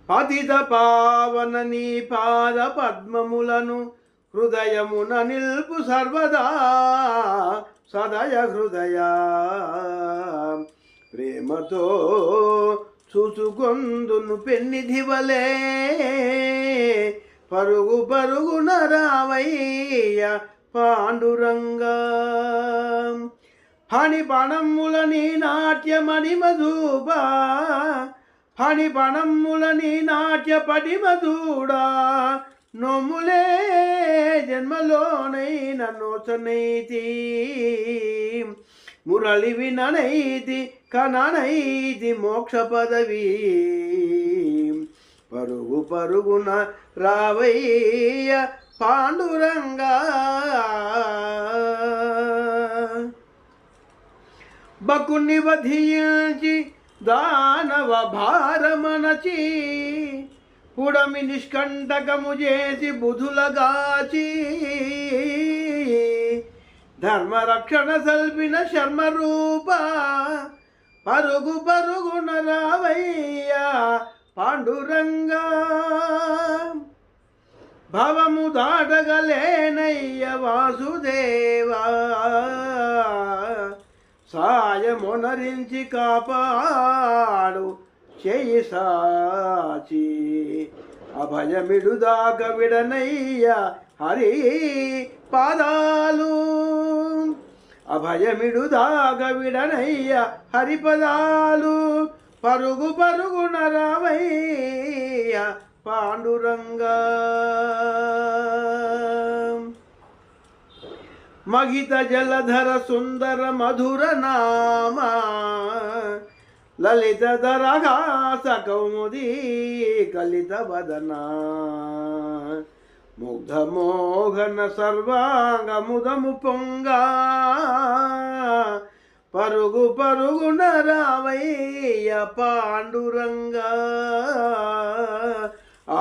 పతిత పావన నీ పాద పద్మములను హృదయమున నిల్పు సర్వదా సదయ హృదయ ప్రేమతో చూచుకొందును పెన్నిధివలే పరుగు పరుగున రావయ్య పాండురంగా ఫణిపణమ్ములని నాట్యమణి మధుబా ఫణిపణమ్ములని నాట్యపటి మధుడా నోములే జన్మలోనైన నోచనైతి మురళి విననైతి కననైతి మోక్ష పదవి పరుగు పరుగున రావయ్య పాండురంగా బకుని వధించి దానవ భారమనచి పుడమి నిష్కంటకము చేసి బుధులగాచి ధర్మరక్షణ సల్పిన శర్మరూప పరుగు పరుగున రావయ్య పాండురంగా భవము దాటగలేనయ్య వాసుదేవా సాయమునరించి కాపాడు చేయి సాచి అభయమిడుదాక విడనయ్య హరి పాదాలు అభయమిడుదాక విడనయ్య హరిపదాలు పరుగు పరుగున రావయ్య పాండురంగా మహిత జలధర సుందర మధుర నామా లలిత దరహాస కౌముదీ కలిత వదనా ముగ్ధ మోహన సర్వాంగ ముదము పొంగా పరుగు పరుగున రావయ్య పాండురంగా ఆ